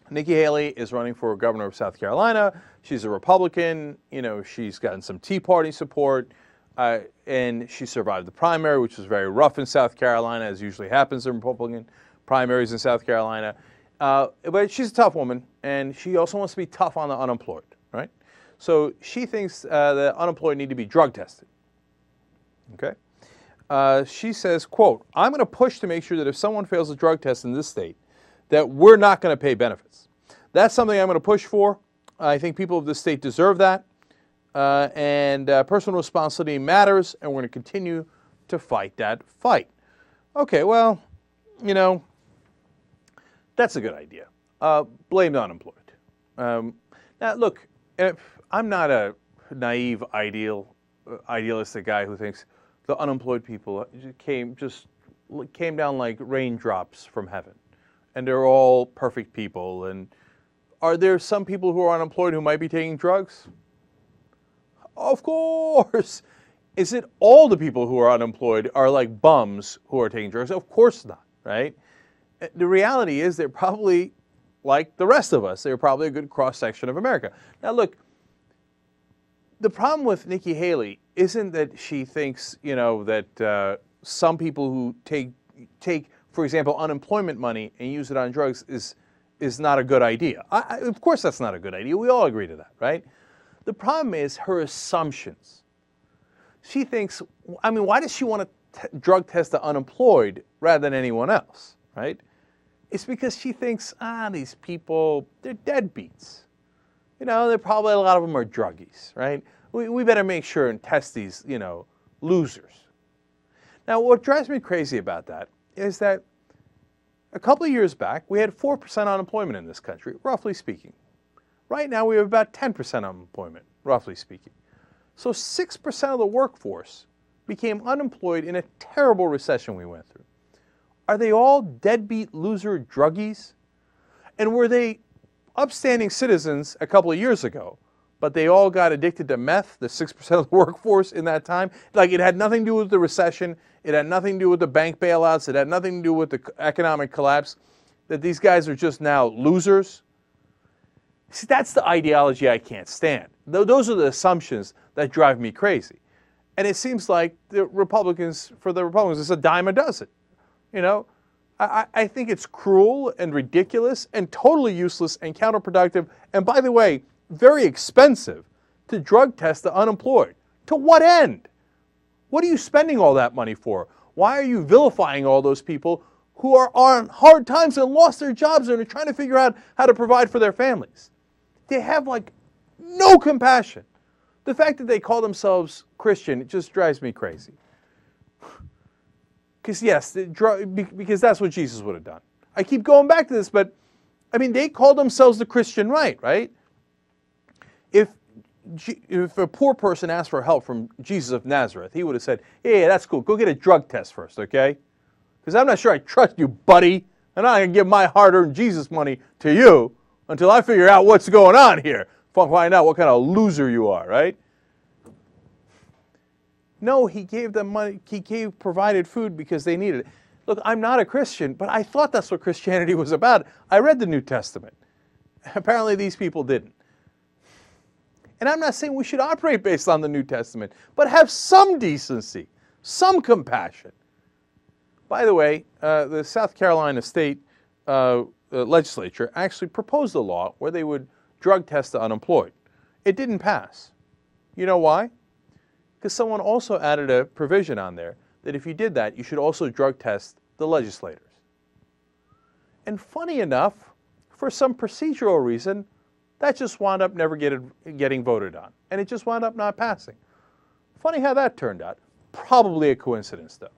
Nikki Haley is running for governor of South Carolina. She's a Republican. She's gotten some Tea Party support, and she survived the primary, which was very rough in South Carolina, as usually happens in Republican primaries in South Carolina. But she's a tough woman, and she also wants to be tough on the unemployed, right? So she thinks the unemployed need to be drug tested. Okay? She says, quote, "I'm going to push to make sure that if someone fails a drug test in this state, that we're not going to pay benefits. That's something I'm going to push for. I think people of this state deserve that. And personal responsibility matters, and we're going to continue to fight that fight." Okay, well, that's a good idea. Blame the unemployed. Now, look, I'm not a naive, idealistic guy who thinks the unemployed people came down like raindrops from heaven, and they're all perfect people. And are there some people who are unemployed who might be taking drugs? Of course. Is it all the people who are unemployed are like bums who are taking drugs? Of course not, right? The reality is they're probably like the rest of us. They're probably a good cross-section of America. Now, look, the problem with Nikki Haley isn't that she thinks, that some people who take, for example, unemployment money and use it on drugs is not a good idea. Of course that's not a good idea. We all agree to that, right? The problem is her assumptions. She thinks, why does she want to drug test the unemployed rather than anyone else, right? It's because she thinks, these people, they're deadbeats. They're probably, a lot of them are druggies, right? We better make sure and test these, losers. Now, what drives me crazy about that is that a couple of years back, we had 4% unemployment in this country, roughly speaking. Right now, we have about 10% unemployment, roughly speaking. So 6% of the workforce became unemployed in a terrible recession we went through. Are they all deadbeat loser druggies? And were they upstanding citizens a couple of years ago, but they all got addicted to meth, the 6% of the workforce in that time? Like, it had nothing to do with the recession. It had nothing to do with the bank bailouts. It had nothing to do with the economic collapse. That these guys are just now losers. See, that's the ideology I can't stand. Those are the assumptions that drive me crazy. And it seems like for the Republicans, it's a dime a dozen. I think it's cruel and ridiculous and totally useless and counterproductive. And by the way, very expensive to drug test the unemployed. To what end? What are you spending all that money for? Why are you vilifying all those people who are on hard times and lost their jobs and are trying to figure out how to provide for their families? They have no compassion. The fact that they call themselves Christian, it just drives me crazy. Because that's what Jesus would have done. I keep going back to this, but they call themselves the Christian right? If a poor person asked for help from Jesus of Nazareth, he would have said, "Yeah, that's cool. Go get a drug test first, okay? Because I'm not sure I trust you, buddy. I'm not going to give my hard-earned Jesus money to you until I figure out what's going on here. Find out what kind of loser you are," right? No, he gave them money. He provided food because they needed it. Look, I'm not a Christian, but I thought that's what Christianity was about. I read the New Testament. Apparently these people didn't. And I'm not saying we should operate based on the New Testament, but have some decency, some compassion. By the way, the South Carolina State legislature actually proposed a law where they would drug test the unemployed. It didn't pass. You know why? Because someone also added a provision on there that if you did that, you should also drug test the legislators. And funny enough, for some procedural reason, that just wound up never getting voted on. And it just wound up not passing. Funny how that turned out. Probably a coincidence, though.